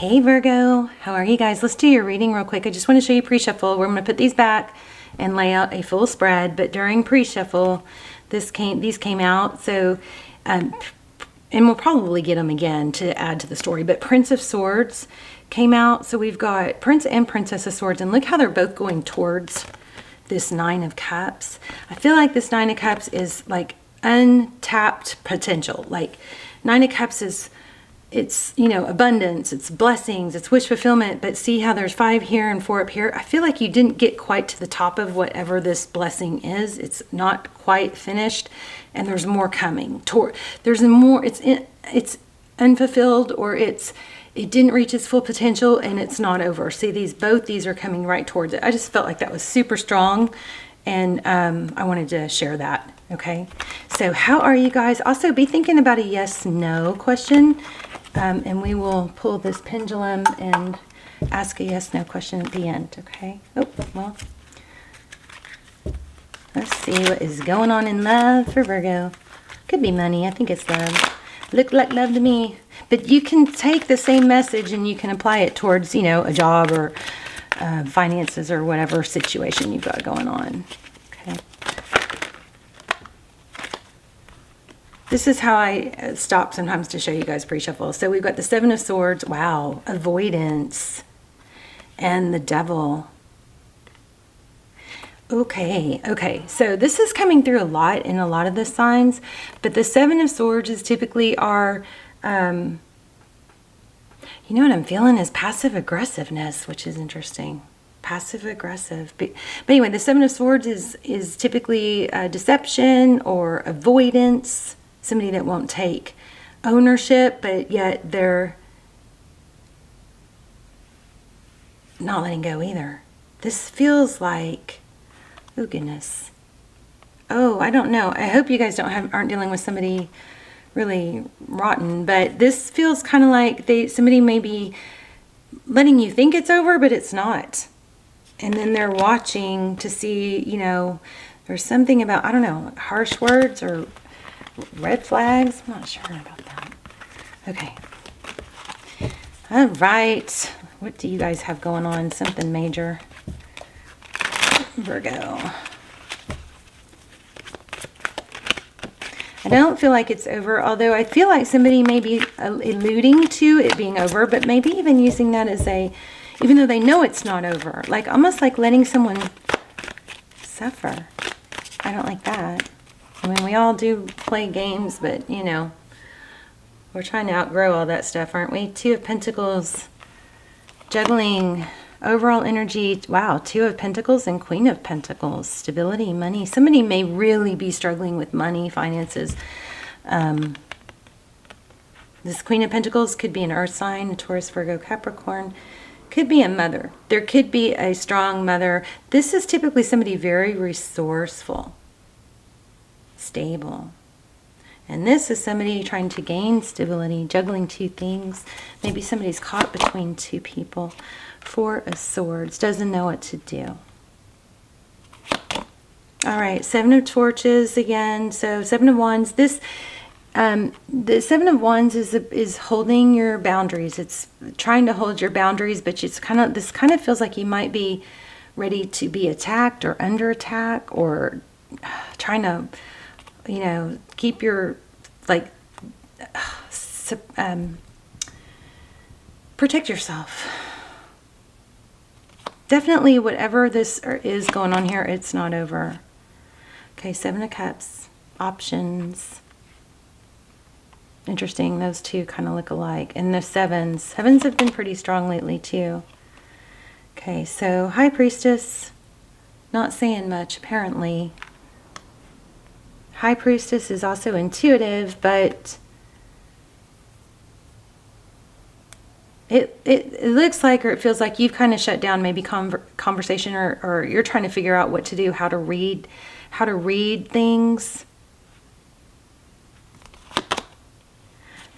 Hey Virgo, how are you guys? Let's do your reading real quick. I just want to show you pre-shuffle. We're going to put these back and lay out a full spread, but during pre-shuffle, these came out. So, and we'll probably get them again to add to the story, but Prince of Swords came out. So we've got Prince and Princess of Swords, and look how they're both going towards this Nine of Cups. I feel like this Nine of Cups is like untapped potential. Like Nine of Cups is, it's, you know, abundance, it's blessings, it's wish fulfillment, but see how there's 5 here and 4 up here? I feel like you didn't get quite to the top of whatever this blessing is. It's not quite finished, and there's more coming. There's more, it's unfulfilled, or it didn't reach its full potential, and it's not over. See, both these are coming right towards it. I just felt like that was super strong, and I wanted to share that. Okay, so how are you guys? Also, be thinking about a yes/no question. And we will pull this pendulum and ask a yes/no question at the end, okay? Oh, well, let's see what is going on in love for Virgo. Could be money. I think it's love. Looked like love to me. But you can take the same message and you can apply it towards, you know, a job or finances or whatever situation you've got going on, okay? This is how I stop sometimes to show you guys pre-shuffle. So we've got the Seven of Swords. Wow. Avoidance. And the Devil. Okay. So this is coming through a lot in a lot of the signs. But the Seven of Swords is typically our, you know what I'm feeling is passive aggressiveness, which is interesting. Passive aggressive. But anyway, the Seven of Swords is typically deception or avoidance. Somebody that won't take ownership, but yet they're not letting go either. This feels like, oh goodness. Oh, I don't know. I hope you guys aren't dealing with somebody really rotten, but this feels kind of like somebody may be letting you think it's over, but it's not. And then they're watching to see, you know, there's something about, I don't know, harsh words or red flags. I'm not sure about that. Okay. All right. What do you guys have going on? Something major. Virgo. I don't feel like it's over, although I feel like somebody may be alluding to it being over, but maybe even using that as even though they know it's not over, like almost like letting someone suffer. I don't like that. I mean, we all do play games, but, you know, we're trying to outgrow all that stuff, aren't we? Two of Pentacles, juggling, overall energy. Wow, Two of Pentacles and Queen of Pentacles, stability, money. Somebody may really be struggling with money, finances. This Queen of Pentacles could be an earth sign, a Taurus, Virgo, Capricorn. Could be a mother. There could be a strong mother. This is typically somebody very resourceful. Stable. And this is somebody trying to gain stability, juggling two things. Maybe somebody's caught between two people. Four of Swords, doesn't know what to do. All right, Seven of Torches again. So Seven of Wands. This, the Seven of Wands is holding your boundaries. It's trying to hold your boundaries, but this kind of feels like you might be ready to be attacked or under attack, or trying to, you know, keep your, like, protect yourself. Definitely whatever this is going on here, it's not over. Okay, Seven of Cups, options. Interesting, those two kind of look alike. And the sevens have been pretty strong lately too. Okay, so High Priestess, not saying much apparently. High Priestess is also intuitive, but it looks like, or it feels like you've kind of shut down maybe conversation, or you're trying to figure out what to do, how to read things.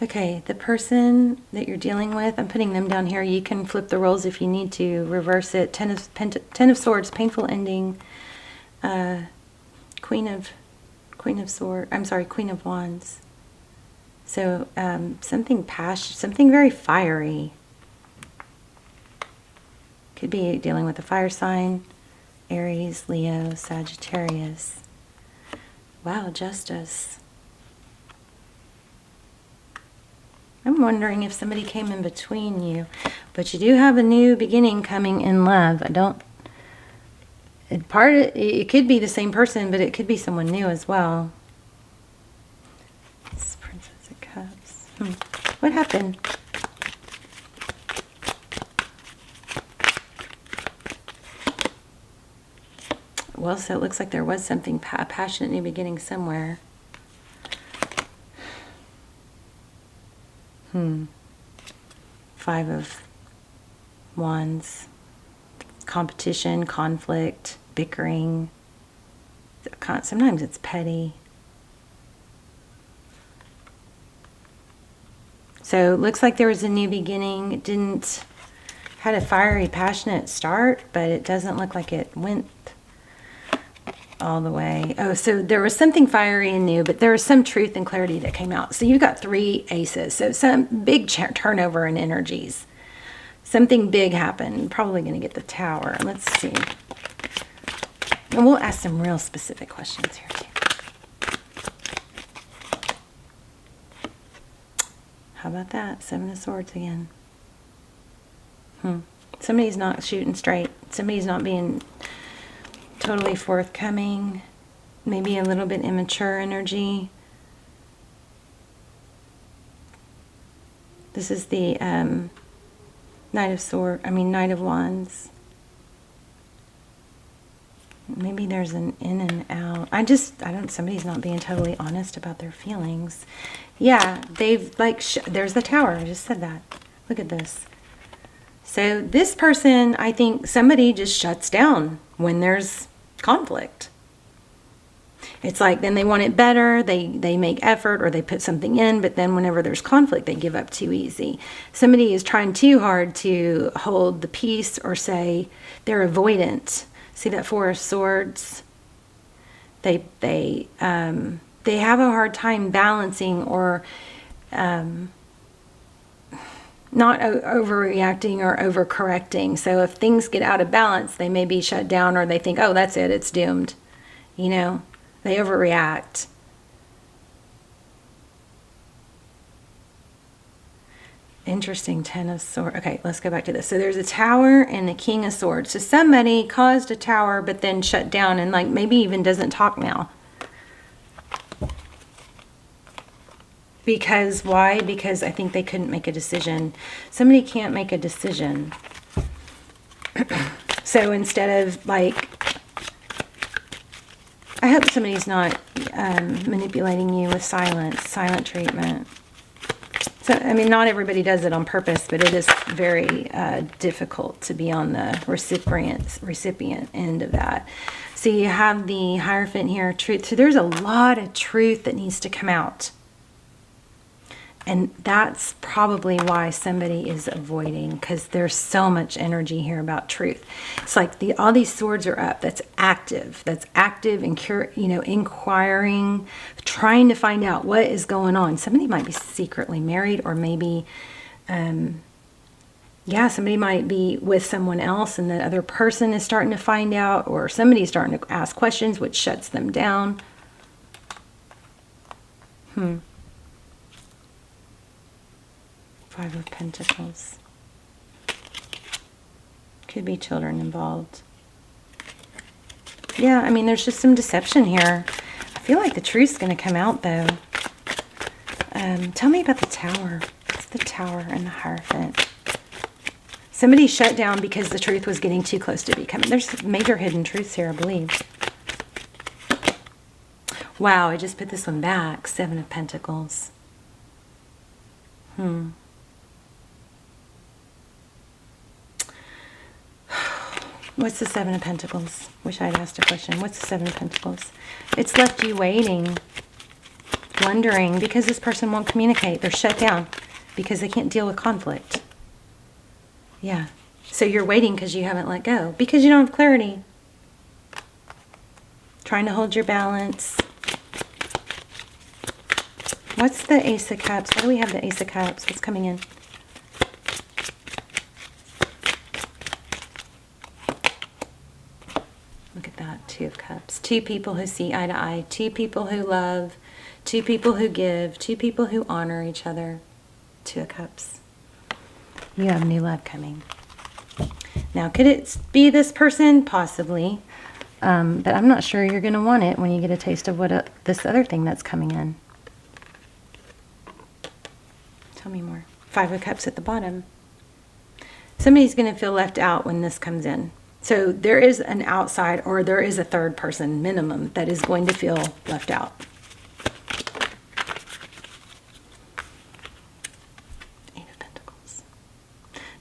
Okay, the person that you're dealing with, I'm putting them down here. You can flip the roles if you need to, reverse it. Ten of Swords, painful ending. Queen of Wands. So something very fiery. Could be dealing with a fire sign, Aries, Leo, Sagittarius. Wow, Justice. I'm wondering if somebody came in between you, but you do have a new beginning coming in love. It could be the same person, but it could be someone new as well. It's Princess of Cups. What happened? Well, so it looks like there was something, a passionate new beginning somewhere. Five of Wands. Competition, conflict, bickering. Sometimes it's petty. So it looks like there was a new beginning. It had a fiery, passionate start, but it doesn't look like it went all the way. Oh, so there was something fiery and new, but there was some truth and clarity that came out. So you've got 3 aces. So some big turnover in energies. Something big happened. Probably going to get the Tower. Let's see. And we'll ask some real specific questions here too. How about that? 7 of Swords again. Somebody's not shooting straight. Somebody's not being totally forthcoming. Maybe a little bit immature energy. This is the Knight of Wands. Maybe there's an in and out. Somebody's not being totally honest about their feelings. Yeah, they've there's the Tower. I just said that. Look at this. So this person, I think somebody just shuts down when there's conflict. It's like then they want it better, they make effort or they put something in, but then whenever there's conflict, they give up too easy. Somebody is trying too hard to hold the peace or say they're avoidant. See that 4 of Swords? They have a hard time balancing or not overreacting or overcorrecting. So if things get out of balance, they may be shut down or they think, oh, that's it, it's doomed. You know, they overreact. Interesting, 10 of Swords. Okay, let's go back to this. So there's a Tower and the King of Swords. So somebody caused a Tower but then shut down and maybe even doesn't talk now. Because why? Because I think they couldn't make a decision. Somebody can't make a decision. So instead of I hope somebody's not manipulating you with silent treatment. So, not everybody does it on purpose, but it is very difficult to be on the recipient end of that. So you have the Hierophant here, truth. So there's a lot of truth that needs to come out. And that's probably why somebody is avoiding, because there's so much energy here about truth. It's like all these swords are up. That's active. That's active and inquiring, trying to find out what is going on. Somebody might be secretly married, or maybe, somebody might be with someone else, and the other person is starting to find out, or somebody's starting to ask questions, which shuts them down. 5 of Pentacles. Could be children involved. Yeah, there's just some deception here. I feel like the truth's going to come out, though. Tell me about the Tower. It's the Tower and the Hierophant. Somebody shut down because the truth was getting too close to becoming. There's major hidden truths here, I believe. Wow, I just put this one back. 7 of Pentacles. What's the 7 of Pentacles? Wish I'd asked a question. What's the 7 of Pentacles? It's left you waiting, wondering, because this person won't communicate. They're shut down because they can't deal with conflict. Yeah. So you're waiting because you haven't let go, because you don't have clarity. Trying to hold your balance. What's the Ace of Cups? Why do we have the Ace of Cups? What's coming in? Look at that, 2 of Cups. 2 people who see eye to eye. 2 people who love. 2 people who give. 2 people who honor each other. 2 of Cups. You have new love coming. Now, could it be this person? Possibly. But I'm not sure you're going to want it when you get a taste of what this other thing that's coming in. Tell me more. 5 of Cups at the bottom. Somebody's going to feel left out when this comes in. So there is an outside, or there is a third person minimum that is going to feel left out. 8 of Pentacles.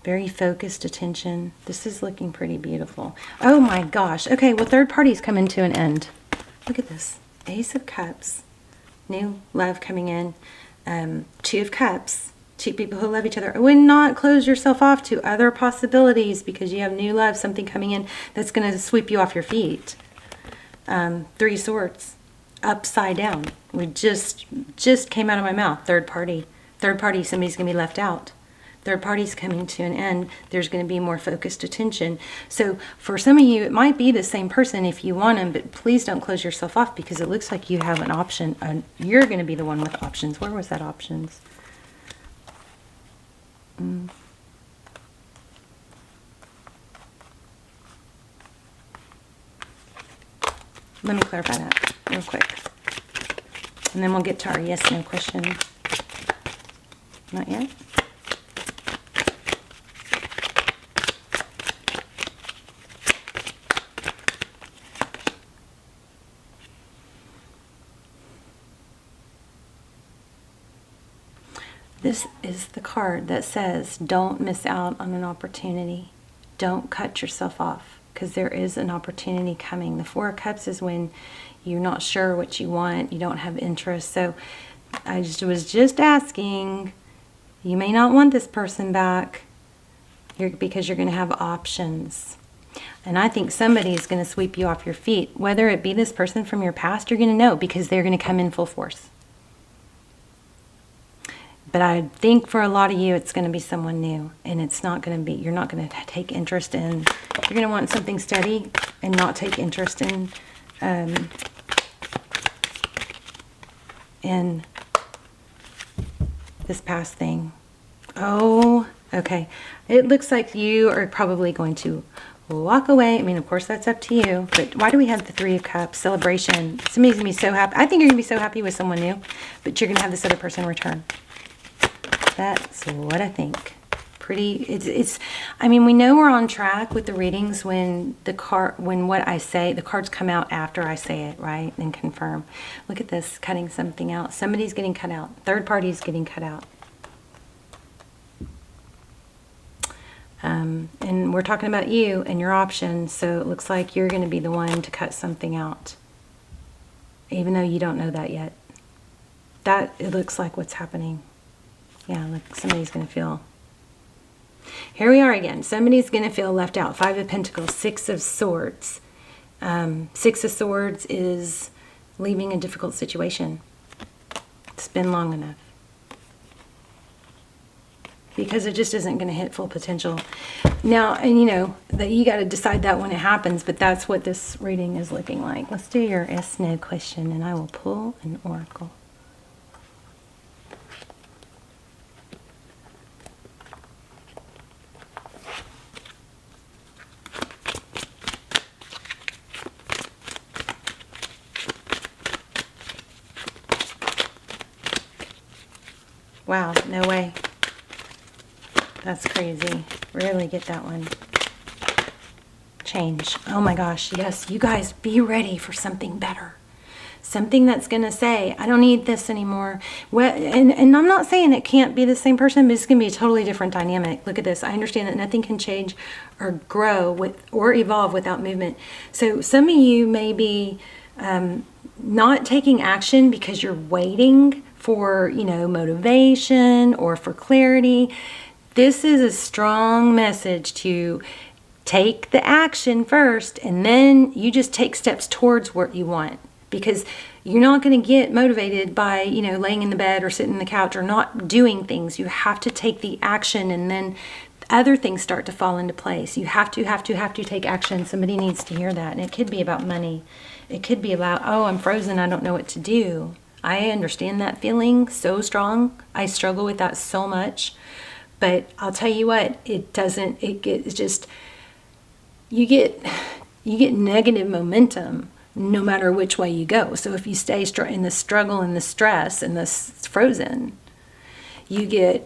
Very focused attention. This is looking pretty beautiful. Oh my gosh. Okay, well, third party's coming to an end. Look at this. Ace of Cups. New love coming in. 2 of Cups. 2 people who love each other. I would not close yourself off to other possibilities because you have new love, something coming in that's going to sweep you off your feet. 3 Swords. Upside down. We just came out of my mouth. Third party. Third party, somebody's going to be left out. Third party's coming to an end. There's going to be more focused attention. So for some of you, it might be the same person if you want them, but please don't close yourself off because it looks like you have an option. You're going to be the one with options. Where was that options? Let me clarify that real quick. And then we'll get to our yes, no question. Not yet? This is the card that says, don't miss out on an opportunity. Don't cut yourself off because there is an opportunity coming. The 4 of Cups is when you're not sure what you want, you don't have interest. So I was just asking, you may not want this person back because you're going to have options. And I think somebody is going to sweep you off your feet. Whether it be this person from your past, you're going to know because they're going to come in full force. But I think for a lot of you, it's going to be someone new. And it's not going to be, you're not going to take interest in, you're going to want something steady and not take interest in this past thing. Oh, okay. It looks like you are probably going to walk away. I mean, of course, that's up to you. But why do we have the 3 of Cups? Celebration. Somebody's going to be so happy. I think you're going to be so happy with someone new. But you're going to have this other person return. That's what I think. Pretty, it's, I mean, we know we're on track with the readings when what I say, the cards come out after I say it, right? And confirm. Look at this, cutting something out. Somebody's getting cut out. Third party's getting cut out. And we're talking about you and your options, so it looks like you're going to be the one to cut something out. Even though you don't know that yet. That, it looks like what's happening. Yeah, look, somebody's going to feel. Here we are again. Somebody's going to feel left out. 5 of Pentacles, 6 of Swords. 6 of Swords is leaving a difficult situation. It's been long enough. Because it just isn't going to hit full potential. Now, and you know, that you got to decide that when it happens, but that's what this reading is looking like. Let's do your yes, no question, and I will pull an oracle. Wow, no way. That's crazy. Rarely get that one. Change. Oh my gosh, yes. You guys be ready for something better. Something that's going to say, I don't need this anymore. Well, and I'm not saying it can't be the same person, but it's going to be a totally different dynamic. Look at this. I understand that nothing can change or grow or evolve without movement. So some of you may be not taking action because you're waiting for, you know, motivation or for clarity. This is a strong message to take the action first, and then you just take steps towards what you want. Because you're not going to get motivated by, you know, laying in the bed or sitting in the couch or not doing things. You have to take the action, and then other things start to fall into place. You have to take action. Somebody needs to hear that. And it could be about money. It could be about, oh, I'm frozen, I don't know what to do. I understand that feeling so strong. I struggle with that so much. But I'll tell you what, it's just, you get negative momentum no matter which way you go. So if you stay in the struggle and the stress and the frozen, you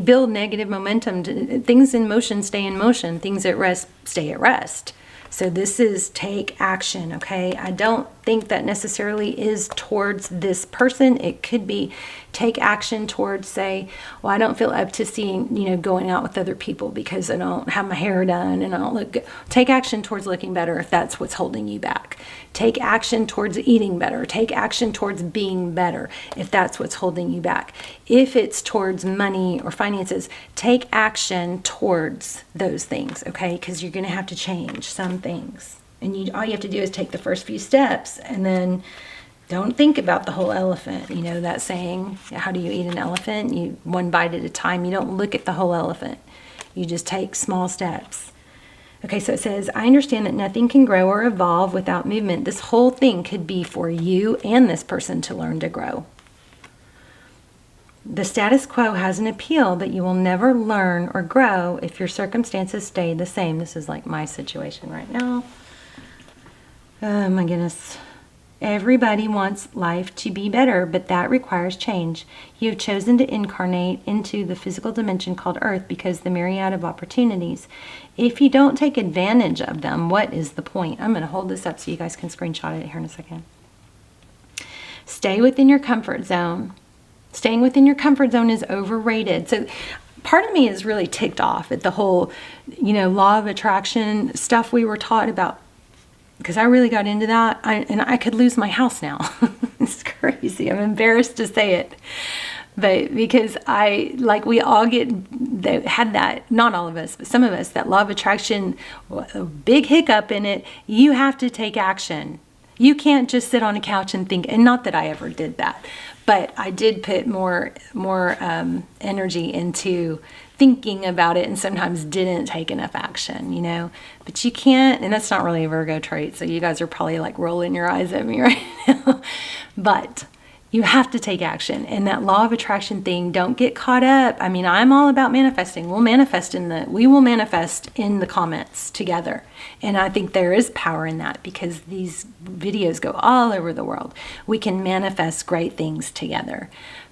build negative momentum. Things in motion stay in motion. Things at rest stay at rest. So this is take action, okay? I don't think that necessarily is towards this person. It could be take action towards, say, well, I don't feel up to seeing, going out with other people because I don't have my hair done and I don't look good. Take action towards looking better if that's what's holding you back. Take action towards eating better. Take action towards being better if that's what's holding you back. If it's towards money or finances, take action towards those things, okay? Because you're going to have to change some things. And all you have to do is take the first few steps and then don't think about the whole elephant. You know that saying, how do you eat an elephant? You one bite at a time. You don't look at the whole elephant. You just take small steps. Okay, so it says, I understand that nothing can grow or evolve without movement. This whole thing could be for you and this person to learn to grow. The status quo has an appeal, but you will never learn or grow if your circumstances stay the same. This is like my situation right now. Oh my goodness. Everybody wants life to be better, but that requires change. You have chosen to incarnate into the physical dimension called Earth because the myriad of opportunities. If you don't take advantage of them, what is the point? I'm going to hold this up so you guys can screenshot it here in a second. Stay within your comfort zone. Staying within your comfort zone is overrated. So part of me is really ticked off at the whole, law of attraction stuff we were taught about, because I really got into that, and I could lose my house now. It's crazy. I'm embarrassed to say it. But because we all had that, not all of us, but some of us, that law of attraction, a big hiccup in it. You have to take action. You can't just sit on a couch and think, and not that I ever did that, but I did put more energy into thinking about it and sometimes didn't take enough action, But you can't, and that's not really a Virgo trait, so you guys are probably like rolling your eyes at me right now. But you have to take action. And that law of attraction thing, don't get caught up. I mean, I'm all about manifesting. We will manifest in the comments together. And I think there is power in that because these videos go all over the world. We can manifest great things together.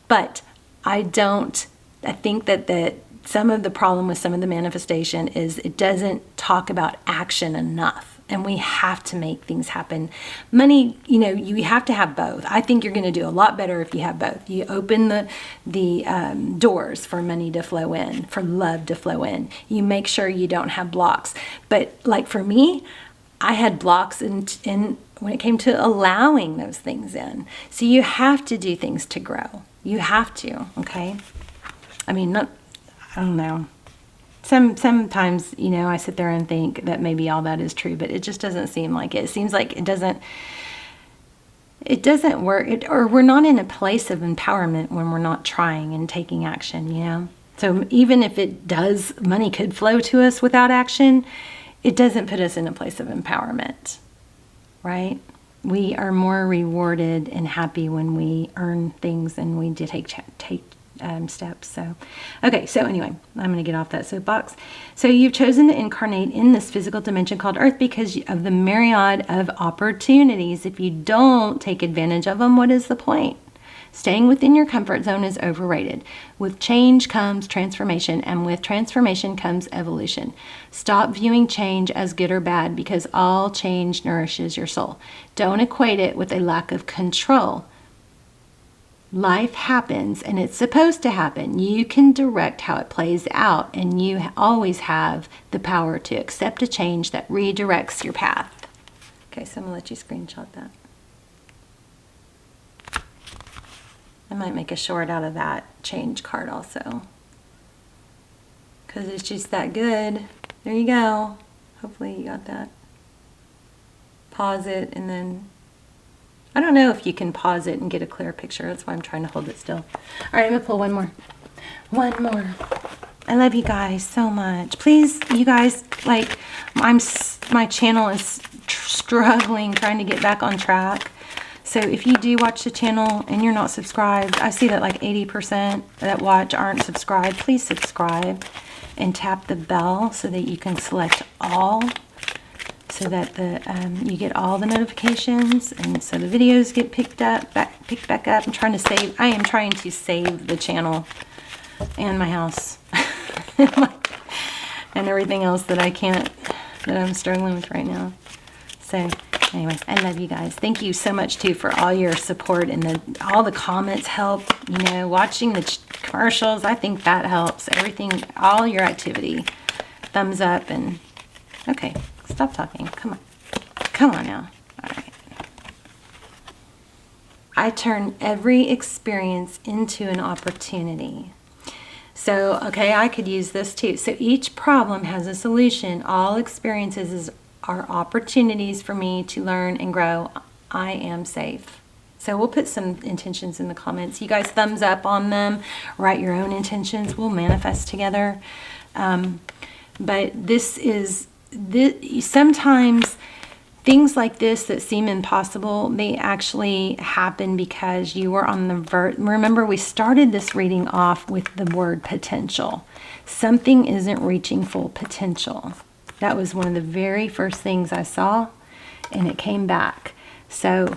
But I think that some of the problem with some of the manifestation is it doesn't talk about action enough. And we have to make things happen. Money, you have to have both. I think you're going to do a lot better if you have both. You open the doors for money to flow in, for love to flow in. You make sure you don't have blocks. But like for me, I had blocks in when it came to allowing those things in. So you have to do things to grow. You have to, okay? I mean, I don't know. Sometimes, I sit there and think that maybe all that is true, but it just doesn't seem like it. It seems like it doesn't work, or we're not in a place of empowerment when we're not trying and taking action, So even if it does, money could flow to us without action, it doesn't put us in a place of empowerment, right? We are more rewarded and happy when we earn things and we take steps. So, okay. So anyway, I'm going to get off that soapbox. So you've chosen to incarnate in this physical dimension called Earth because of the myriad of opportunities. If you don't take advantage of them, what is the point? Staying within your comfort zone is overrated. With change comes transformation, and with transformation comes evolution. Stop viewing change as good or bad because all change nourishes your soul. Don't equate it with a lack of control. Life happens and it's supposed to happen. You can direct how it plays out, and you always have the power to accept a change that redirects your path. Okay, so I'm going to let you screenshot that. I might make a short out of that change card also, because it's just that good. There you go. Hopefully you got that. Pause it and then I don't know if you can pause it and get a clear picture. That's why I'm trying to hold it still. All right, I'm going to pull one more. One more. I love you guys so much. Please, you guys, like, my channel is struggling trying to get back on track. So if you do watch the channel and you're not subscribed, I see that like 80% that watch aren't subscribed. Please subscribe and tap the bell so that you can select all, so that the you get all the notifications, and so the videos get picked back up. I am trying to save the channel and my house and everything else that I'm struggling with right now. So anyway, I love you guys. Thank you so much too for all your support, and all the comments help. You know, watching the commercials, I think that helps. Everything, all your activity, thumbs up, and okay, stop talking. Come on now. All right. I turn every experience into an opportunity. So, okay, I could use this too. So each problem has a solution. All experiences are opportunities for me to learn and grow. I am safe. So we'll put some intentions in the comments. You guys thumbs up on them. Write your own intentions. We'll manifest together. But sometimes things like this that seem impossible, they actually happen because you were on the verge. Remember, we started this reading off with the word potential. Something isn't reaching full potential. That was one of the very first things I saw, and it came back. So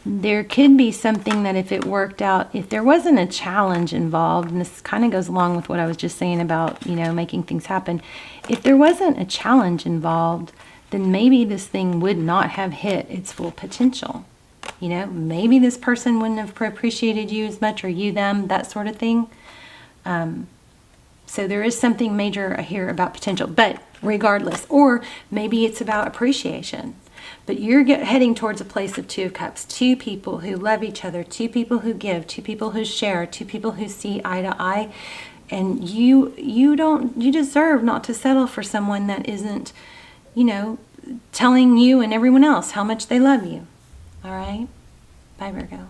there could be something that if it worked out, if there wasn't a challenge involved, and this kind of goes along with what I was just saying about, you know, making things happen. If there wasn't a challenge involved, then maybe this thing would not have hit its full potential. You know, maybe this person wouldn't have appreciated you as much, or you them, that sort of thing. So there is something major here about potential, but regardless, or maybe it's about appreciation. But you're heading towards a place of 2 of Cups, 2 people who love each other, 2 people who give, 2 people who share, 2 people who see eye to eye. And you deserve not to settle for someone that isn't, you know, telling you and everyone else how much they love you. All right? Bye, Virgo.